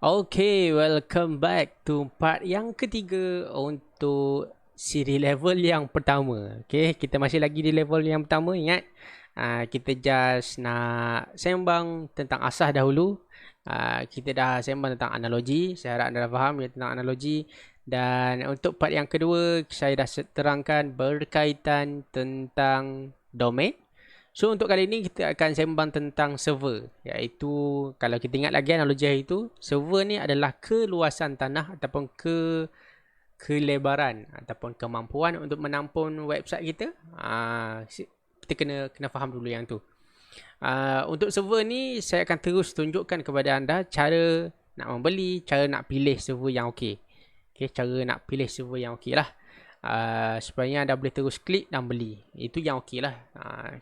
Okay, welcome back to part yang ketiga untuk siri level yang pertama. Okay, kita masih lagi di level yang pertama, ingat. Kita just nak sembang tentang asas dahulu. Kita dah sembang tentang analogi. Saya harap anda dah faham ya tentang analogi. Dan untuk part yang kedua, saya dah terangkan berkaitan tentang domain. So untuk kali ini kita akan sembang tentang server, iaitu kalau kita ingat lagi analogi itu, server ni adalah keluasan tanah ataupun kelebaran ataupun kemampuan untuk menampung website kita. Kita kena faham dulu yang tu. Untuk server ni saya akan terus tunjukkan kepada anda cara nak membeli, cara nak pilih server yang okey. Okay, cara nak pilih server yang okey lah. Supaya anda boleh terus klik dan beli. Itu yang okey lah.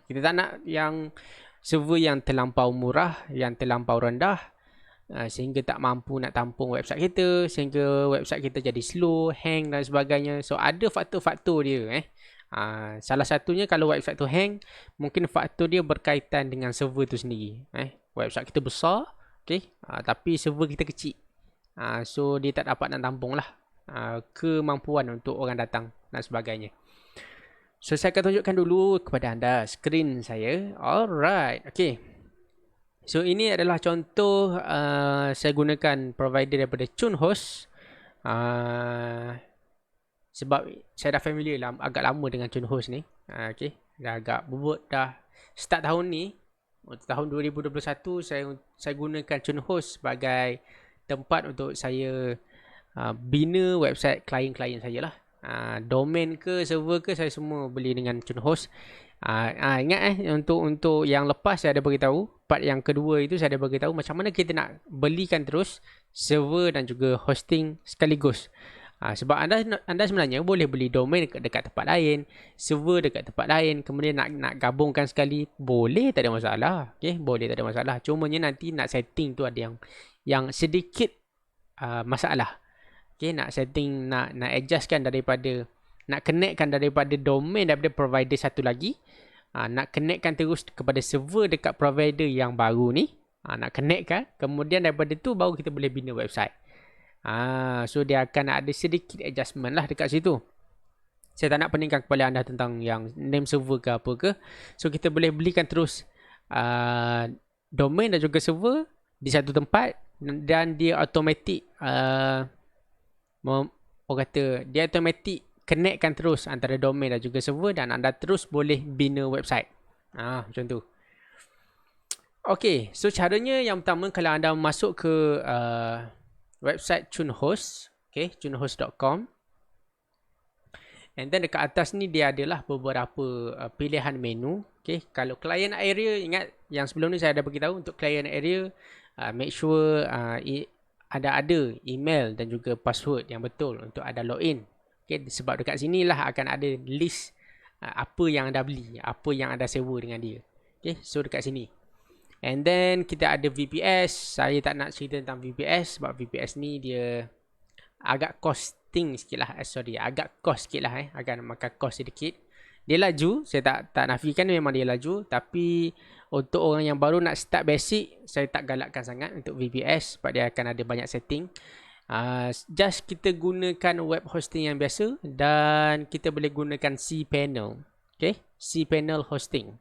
Kita tak nak yang server yang terlampau murah, yang terlampau rendah, sehingga tak mampu nak tampung website kita, sehingga website kita jadi slow, hang dan sebagainya. So ada faktor-faktor dia. Salah satunya kalau website tu hang, mungkin faktor dia berkaitan dengan server tu sendiri. Website kita besar, okay, tapi server kita kecil. So dia tak dapat nak tampung lah kemampuan untuk orang datang dan sebagainya. So saya akan tunjukkan dulu kepada anda skrin saya. Alright, okay. So ini adalah contoh saya gunakan provider daripada Chunhost. Sebab saya dah familiar lah, agak lama dengan Chunhost ni. Okay, dah agak bubut dah. Start tahun ni, tahun 2021, saya gunakan Chunhost sebagai tempat untuk saya bina website klien-klien saya lah. Domain ke server ke saya semua beli dengan Chunhost. Ingat untuk yang lepas saya ada beritahu, part yang kedua itu saya ada beritahu macam mana kita nak belikan terus server dan juga hosting sekaligus. Sebab anda sebenarnya boleh beli domain dekat tempat lain, server dekat tempat lain, kemudian nak gabungkan sekali, boleh, tak ada masalah. Okay, boleh, tak ada masalah. Cumanya nanti nak setting tu ada yang sedikit masalah. Okay, nak setting, nak adjustkan daripada, nak connectkan daripada domain daripada provider satu lagi, nak connectkan terus kepada server dekat provider yang baru ni, nak connectkan, kemudian daripada tu baru kita boleh bina website. So dia akan ada sedikit adjustment lah dekat situ. Saya tak nak peningkan kepada anda tentang yang name server ke apa ke. So kita boleh belikan terus domain dan juga server di satu tempat, dan dia automatic orang kata dia automatic connectkan terus antara domain dan juga server, dan anda terus boleh bina website. Macam tu. Okay, so caranya yang pertama, kalau anda masuk ke website Chunhost, okay, chunhost.com, and then dekat atas ni dia adalah beberapa pilihan menu. Okay, kalau client area, ingat yang sebelum ni saya ada beritahu, untuk client area make sure ada email dan juga password yang betul untuk ada login. Okay, sebab dekat sinilah akan ada list apa yang anda beli, apa yang anda sewa dengan dia. Okay, so dekat sini. And then kita ada VPS. Saya tak nak cerita tentang VPS sebab VPS ni dia agak costing sikit lah. Agak cost sikit lah. Akan makan cost sedikit. Dia laju, saya tak nafikan memang dia laju, tapi untuk orang yang baru nak start basic, saya tak galakkan sangat untuk VPS sebab dia akan ada banyak setting. Just kita gunakan web hosting yang biasa, dan kita boleh gunakan cPanel. Okay, cPanel hosting.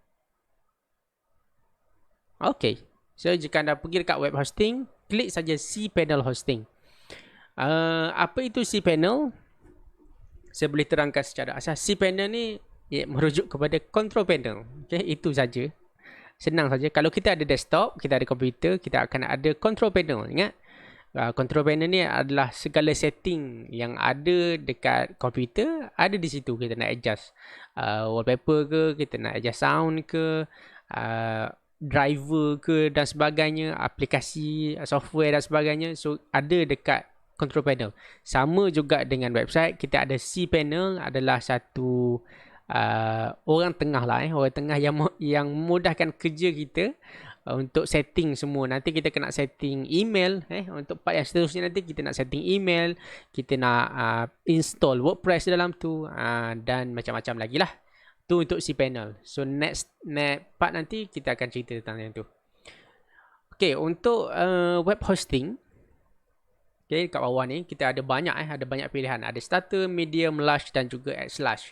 Okay, so jika anda pergi dekat web hosting, klik saja cPanel hosting. Apa itu cPanel? Saya boleh terangkan secara asas. cPanel ni merujuk kepada control panel. Okay, itu saja. Senang saja. Kalau kita ada desktop, kita ada komputer, kita akan ada control panel. Ingat, control panel ni adalah segala setting yang ada dekat komputer, ada di situ. Kita nak adjust wallpaper ke, kita nak adjust sound ke, driver ke dan sebagainya, aplikasi, software dan sebagainya. So ada dekat control panel. Sama juga dengan website, kita ada cPanel, adalah satu orang tengah lah, orang tengah yang memudahkan kerja kita untuk setting semua. Nanti kita kena setting email, untuk part yang seterusnya nanti kita nak setting email, kita nak install WordPress dalam tu, dan macam-macam lagi lah. Tu untuk cPanel. So next part nanti kita akan cerita tentang yang tu. Okay, untuk web hosting, Okay, kat bawah ni kita ada banyak ada banyak pilihan. Ada starter, medium, large dan juga large.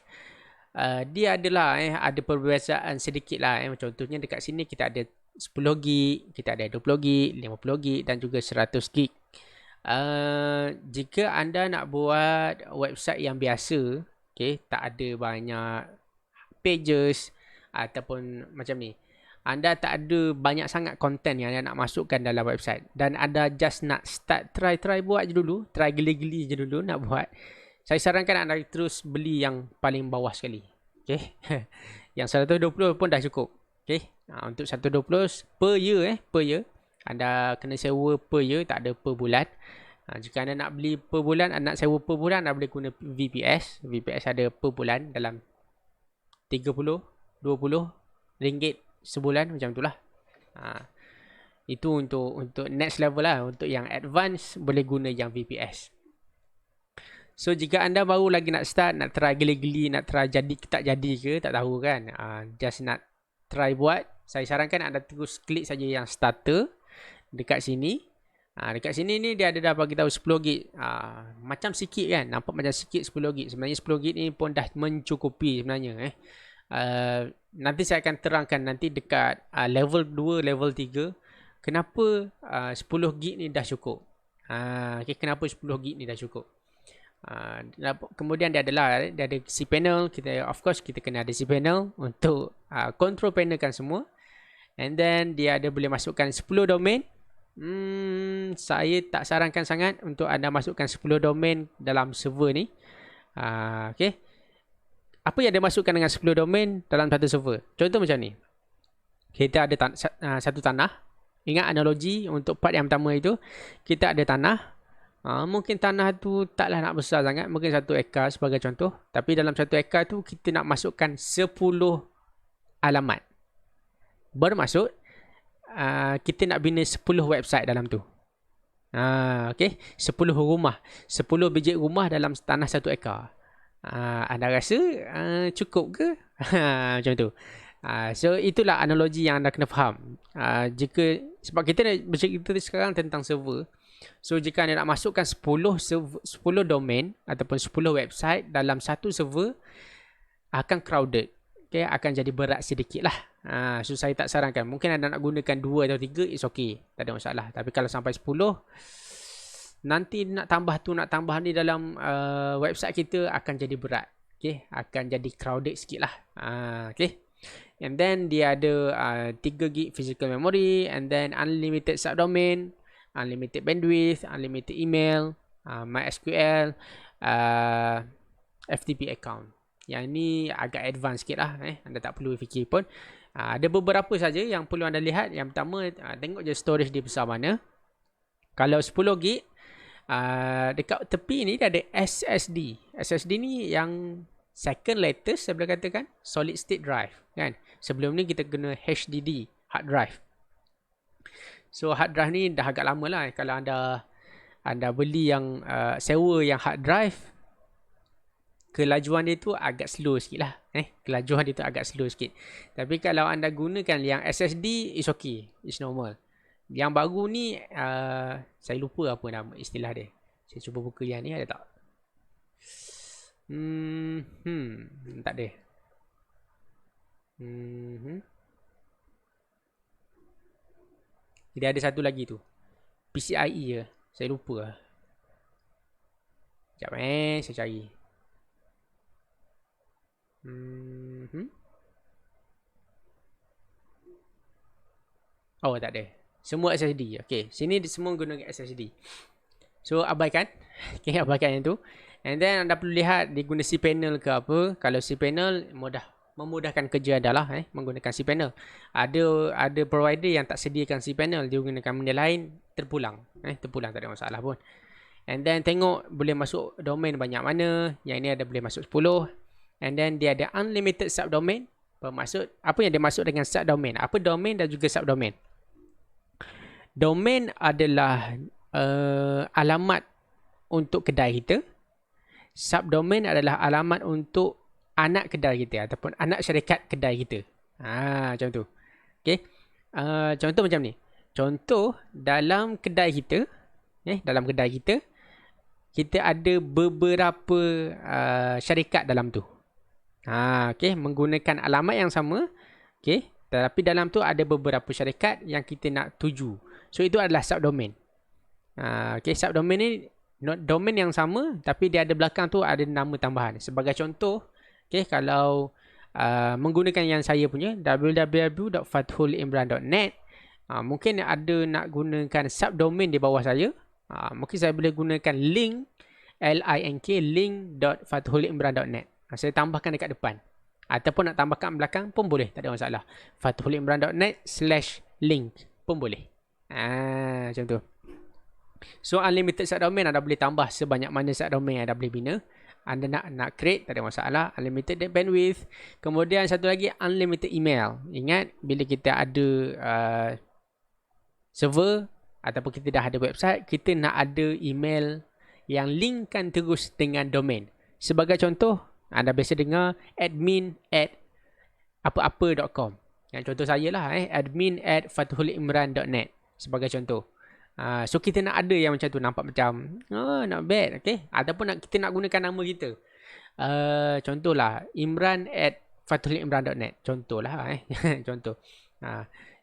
Dia adalah ada perbezaan sedikit lah. Contohnya dekat sini kita ada 10GB, kita ada 20GB, 50GB dan juga 100GB. Jika anda nak buat website yang biasa, okay, tak ada banyak pages ataupun macam ni, anda tak ada banyak sangat konten yang anda nak masukkan dalam website dan anda just nak start try buat je dulu, try geli-geli je dulu nak buat, saya sarankan anda terus beli yang paling bawah sekali. Okay. Yang 120 pun dah cukup. Okay. Untuk 120 per year anda kena sewa per year, tak ada per bulan. Jika anda nak beli per bulan, anda nak sewa per bulan, anda boleh guna VPS. VPS ada per bulan dalam 30, 20 ringgit sebulan macam itulah. Itu untuk next level lah. Untuk yang advance boleh guna yang VPS. So jika anda baru lagi nak start, nak try geli-geli, nak try jadi ke tak jadi ke, tak tahu kan, just nak try buat, saya sarankan anda terus klik saja yang starter dekat sini. Dekat sini ni dia ada dah bagi tahu 10GB. Macam sikit kan, nampak macam sikit 10GB. Sebenarnya 10GB ni pun dah mencukupi sebenarnya. Nanti saya akan terangkan nanti dekat level 2, level 3 kenapa 10GB ni dah cukup. Okay, kenapa 10GB ni dah cukup. Kemudian dia ada cPanel. Of course kita kena ada cPanel untuk control panel kan semua. And then dia ada boleh masukkan 10 domain. Saya tak sarankan sangat untuk anda masukkan 10 domain dalam server ni. Okay. Apa yang dia masukkan dengan 10 domain dalam satu server? Contoh macam ni. Kita ada satu tanah. Ingat analogi untuk part yang pertama itu. Kita ada tanah. Mungkin tanah tu taklah nak besar sangat. Mungkin 1 ekar sebagai contoh. Tapi dalam 1 ekar tu kita nak masukkan 10 alamat. Bermaksud kita nak bina 10 website dalam tu. Okay. 10 rumah. 10 biji rumah dalam tanah 1 ekar. Anda rasa cukup ke? Macam tu. So itulah analogi yang anda kena faham. Sebab kita nak bercerita sekarang tentang server. So jika anda nak masukkan 10 domain ataupun 10 website dalam satu server, akan crowded. Okay, akan jadi berat sedikit lah. So saya tak sarankan. Mungkin anda nak gunakan 2 atau 3, it's okay, tak ada masalah. Tapi kalau sampai 10, nanti nak tambah ni dalam website kita akan jadi berat. Okay, akan jadi crowded sikit lah. Okay. And then dia ada 3GB physical memory, and then unlimited subdomain, unlimited bandwidth, unlimited email, MySQL, FTP account. Yang ni agak advance sikit lah. Anda tak perlu fikir pun. Ada beberapa saja yang perlu anda lihat. Yang pertama, tengok je storage dia besar mana. Kalau 10GB, dekat tepi ni dia ada SSD. SSD ni yang second latest saya boleh katakan, solid state drive kan. Sebelum ni kita guna HDD, hard drive. So hard drive ni dah agak lama lah. Kalau anda beli yang sewa yang hard drive, kelajuan dia tu agak slow sikit lah. Kelajuan dia tu agak slow sikit. Tapi kalau anda gunakan yang SSD, it's okay, it's normal. Yang baru ni saya lupa apa nama istilah dia. Saya cuba buka yang ni, ada tak? Tak ada. Dia ada satu lagi tu, PCIe je. Saya lupa lah. Sekejap saya cari. Oh, tak ada. Semua SSD. Okay, sini semua gunakan SSD. So abaikan. Okay, abaikan yang tu. And then anda perlu lihat dia guna cPanel ke apa. Kalau cPanel memudahkan kerja anda lah menggunakan cPanel. Ada provider yang tak sediakan cPanel, dia gunakan benda lain, terpulang. Terpulang, tak ada masalah pun. And then tengok boleh masuk domain banyak mana. Yang ini ada boleh masuk 10. And then dia ada unlimited subdomain. Bermaksud apa yang dia masuk dengan subdomain? Apa domain dan juga subdomain? Domain adalah alamat untuk kedai kita. Subdomain adalah alamat untuk anak kedai kita ataupun anak syarikat kedai kita. Macam tu. Okay. Contoh macam ni. Contoh dalam kedai kita, dalam kedai kita kita ada beberapa syarikat dalam tu. Okay, menggunakan alamat yang sama. Okay, tetapi dalam tu ada beberapa syarikat yang kita nak tuju. So itu adalah subdomain. Okay, subdomain ni domain yang sama tapi dia ada belakang tu ada nama tambahan. Sebagai contoh, okay, kalau menggunakan yang saya punya www.fathulimran.net, mungkin ada nak gunakan subdomain di bawah saya. Mungkin saya boleh gunakan link link.fathulimran.net. Saya tambahkan dekat depan. Ataupun nak tambahkan belakang pun boleh, tak ada masalah. fathulimran.net/link pun boleh. Macam tu. So unlimited subdomain anda boleh tambah sebanyak mana subdomain anda boleh bina. Anda nak create, tak ada masalah. Unlimited bandwidth. Kemudian satu lagi, unlimited email. Ingat, bila kita ada server ataupun kita dah ada website, kita nak ada email yang linkkan terus dengan domain. Sebagai contoh, anda biasa dengar admin@apa-apa.com. Yang contoh saya lah, admin@fathulimran.net sebagai contoh. So kita nak ada yang macam tu, nampak macam not bad, okay? Ataupun kita nak gunakan nama kita. Contohlah imran@fathulimran.net. Contohlah contoh.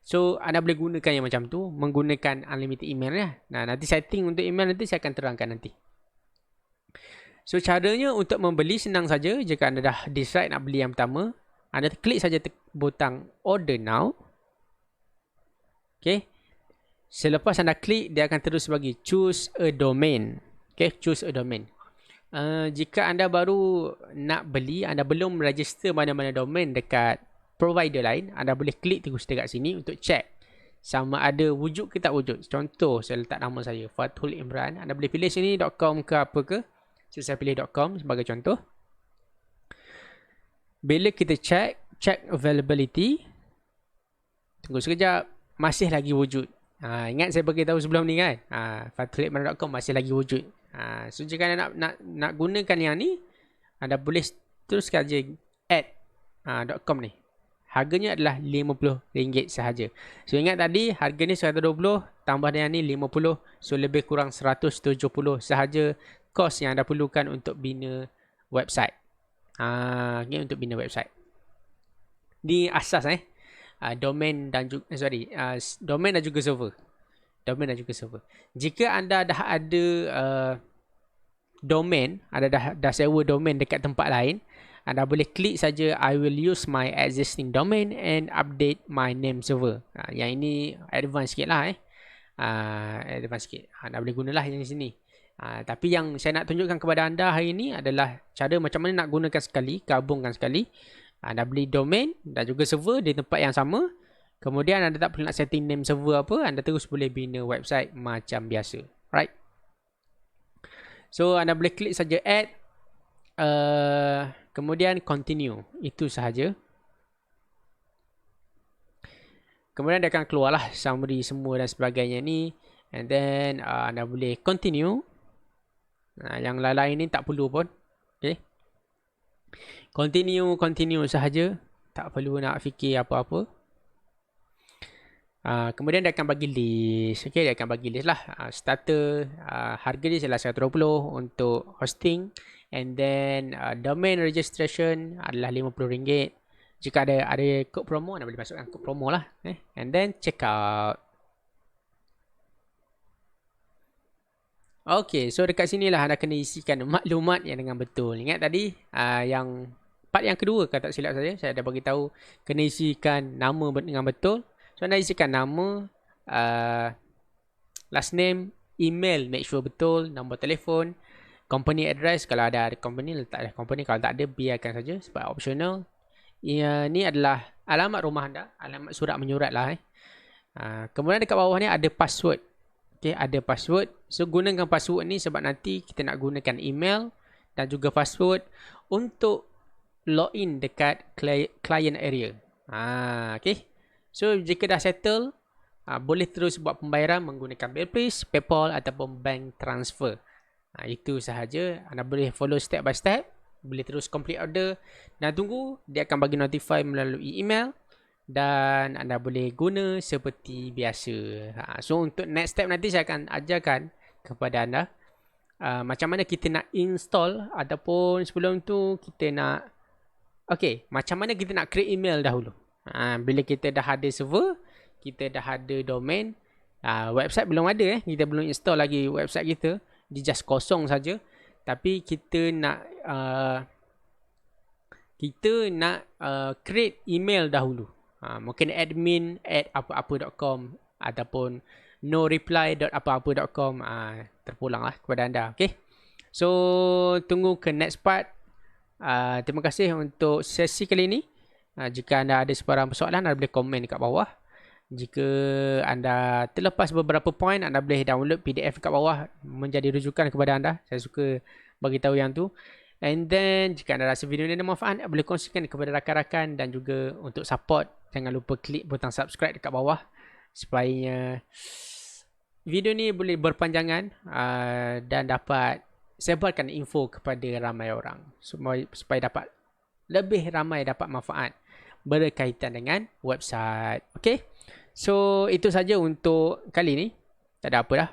So anda boleh gunakan yang macam tu menggunakan unlimited email ya. Nanti setting untuk email nanti saya akan terangkan nanti. So caranya untuk membeli senang saja. Jika anda dah decide nak beli yang pertama, anda klik saja butang order now. Okay. Selepas anda klik, dia akan terus bagi choose a domain. Okay, choose a domain. Jika anda baru nak beli, anda belum register mana-mana domain dekat provider lain, anda boleh klik terus dekat sini untuk check sama ada wujud ke tak wujud. Contoh, saya letak nama saya Fathul Imran. Anda boleh pilih sini .com ke apa ke. So, saya pilih .com sebagai contoh. Bila kita check availability, tunggu sekejap, masih lagi wujud. Ingat saya bagi tahu sebelum ni kan, fathulimran.com masih lagi wujud. So jika anda nak gunakan yang ni, anda boleh teruskan je add.com ni. Harganya adalah RM50 sahaja. So ingat tadi harga ni 120 tambah dengan ni 50, so lebih kurang 170 sahaja kos yang anda perlukan untuk bina website. Ni untuk bina website. Ni asas domain dan juga domain dan juga server. Jika anda dah ada domain, anda dah sewa domain dekat tempat lain, anda boleh klik saja I will use my existing domain and update my name server. Yang ini advance sikit lah advance sikit. Anda boleh gunalah yang sini. Tapi yang saya nak tunjukkan kepada anda hari ini adalah cara macam mana nak gunakan sekali, gabungkan sekali. Anda beli domain dan juga server di tempat yang sama. Kemudian anda tak perlu nak setting name server apa, anda terus boleh bina website macam biasa. Right? So anda boleh klik saja add, kemudian continue. Itu sahaja. Kemudian dia akan keluarlah summary semua dan sebagainya ni. And then anda boleh continue. Yang lain-lain ni tak perlu pun. Okay. Continue sahaja. Tak perlu nak fikir apa-apa. Kemudian dia akan bagi list. Okay, dia akan bagi list lah. Starter, harga dia adalah 120 untuk hosting. And then domain registration adalah RM50. Jika ada kod promo, anda boleh masukkan kod promo lah. And then check out. Okay, so dekat sini lah anda kena isikan maklumat yang dengan betul. Ingat tadi yang part yang kedua, kalau tak silap saya dah bagi tahu kena isikan nama dengan betul. So anda isikan nama, last name, email, make sure betul, nombor telefon, company address, kalau ada company letak ada company, kalau tak ada biarkan saja sebab optional. Ni adalah alamat rumah anda, alamat surat menyurat lah. Kemudian dekat bawah ni ada password. Okay, ada password. So gunakan password ni sebab nanti kita nak gunakan email dan juga password untuk login dekat client area. Okay. So jika dah settle, boleh terus buat pembayaran menggunakan Bill-Pay, PayPal ataupun bank transfer. Itu sahaja. Anda boleh follow step by step. Boleh terus complete order dan tunggu. Dia akan bagi notify melalui email. Dan anda boleh guna seperti biasa. So untuk next step nanti saya akan ajarkan kepada anda macam mana kita nak install, ataupun sebelum tu kita nak macam mana kita nak create email dahulu. Bila kita dah ada server, kita dah ada domain, website belum ada, kita belum install lagi website kita, dia just kosong saja. Tapi kita nak create email dahulu. Mungkin admin@apa-apa.com ataupun noreply.apa-apa.com. Terpulanglah kepada anda. Okay, so tunggu ke next part. Terima kasih untuk sesi kali ini. Jika anda ada sebarang persoalan, anda boleh komen dekat bawah. Jika anda terlepas beberapa poin, anda boleh download PDF dekat bawah menjadi rujukan kepada anda. Saya suka bagi tahu yang tu. And then jika anda rasa video ini ada manfaat, boleh kongsikan kepada rakan-rakan, dan juga untuk support, jangan lupa klik butang subscribe dekat bawah supaya video ni boleh berpanjangan dan dapat sebarkan info kepada ramai orang supaya dapat lebih ramai dapat manfaat berkaitan dengan website. Okay, so itu saja untuk kali ni. Tak ada apa dah.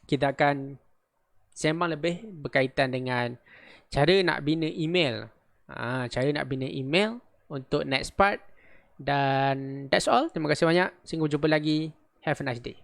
Kita akan sembang lebih berkaitan dengan cara nak bina email. Cara nak bina email untuk next part. Dan that's all. Terima kasih banyak. Sehingga jumpa lagi. Have a nice day.